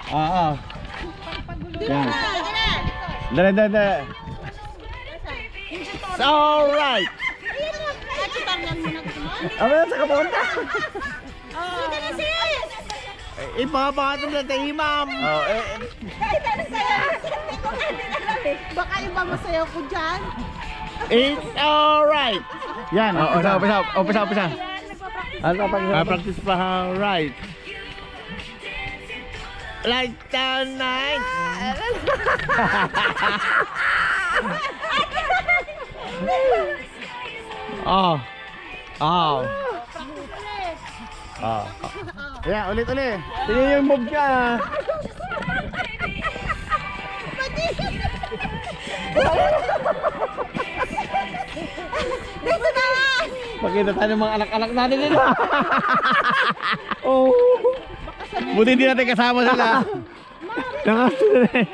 Oo. Yan. Dali, dali, dali. It's alright. Ano sa kapunta? Ipapahatong na tayo, ma'am. Oh, Baka iba masayaw ko dyan. it's alright. Yan. Umpisa. Ano pa? Practice pa, right. Like tonight. Oh. Yeah, ulit. Tingnan yung move ka. Pakita tayo ng mga anak-anak natin dito. Oh. Buti hindi natin kasama sila. Nakasunod eh.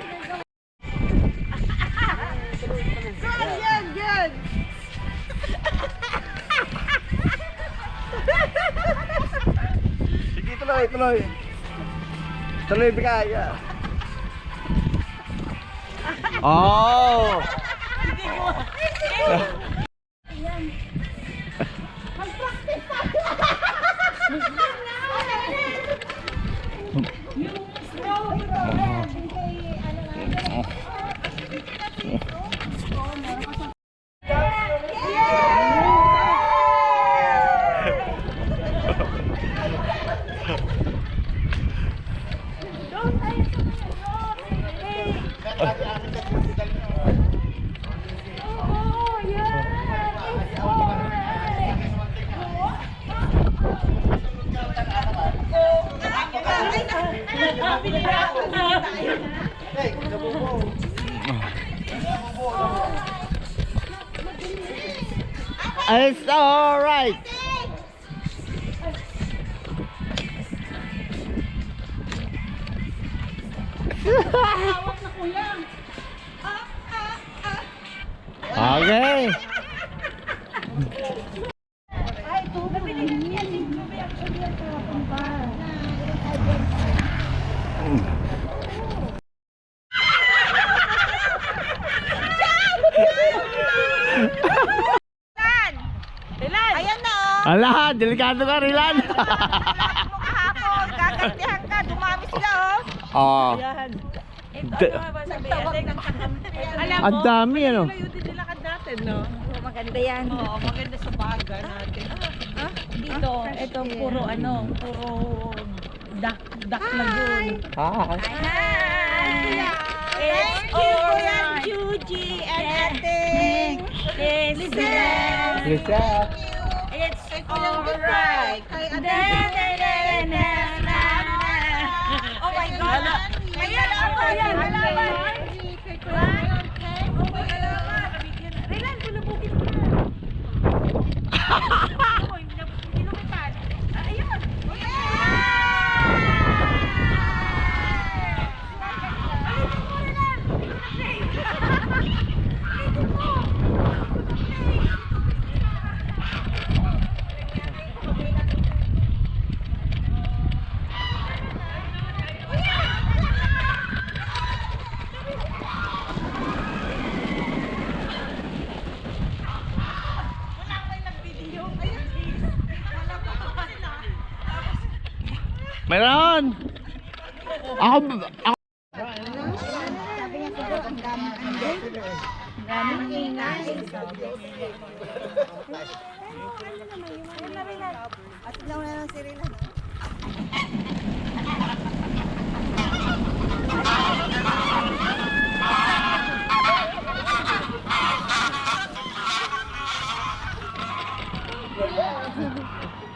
Good. Sige, tuloy. Tuloy, bigay. Oh! It's alright. Okay. Ayan na oh. Ala, delikado ka, Rilan. Kahapon, kakantihan ka, dumami sila oh. Oh. Alam mo, Ang dami ano. yung dinilakad natin, no? Maganda yan. Oo, maganda sa baga natin. Dito, ito puro duck lagoon. Hi. Thank you, Kuya Juji and Ating. Lisa. It's Alright. Kay Ating. Oh my God! Ayan, ako yan! Halaman! Rilan, pulabukin mo na! Oo, hindi lumipan. Ayan! Meron. Ako. Sabi niya siguro ang daming ingay. At lang na lang si Rina.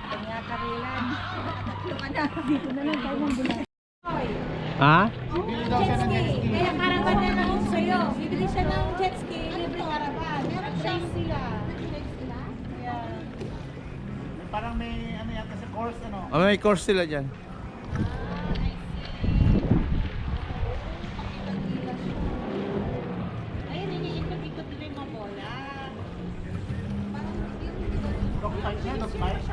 Kanya Karilan. Dito na lang tayo ng bulan. Ha? Jet ski. Kaya caravan na lang sa'yo. Bibili siya ng jet ski. Libre caravan. Meron siyang sila. Parang may ano yata sa course ano. Oh, may course sila dyan. Ayun, iniikot-ikot nila yung mga bola. Dog fight siya, dog fight.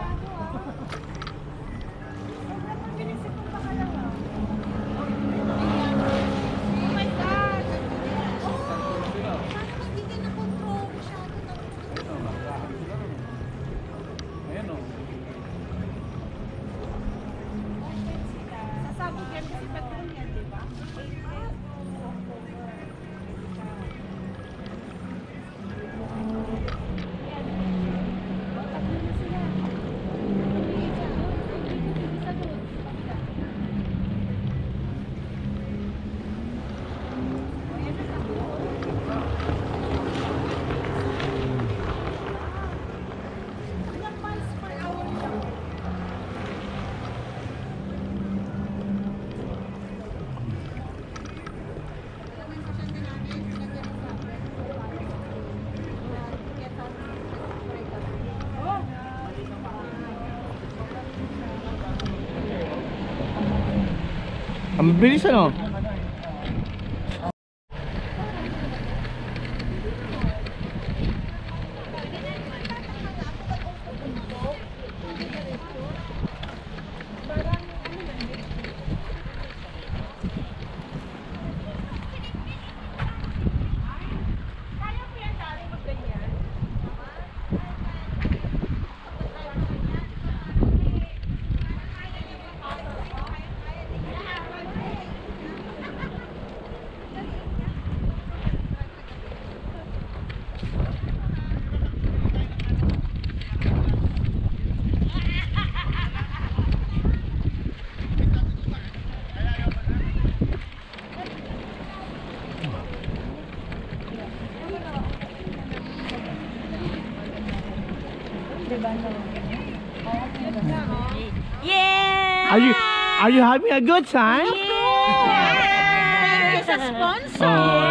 Ang bilis ano? Yeah! Are you having a good time? Thank you sa sponsor.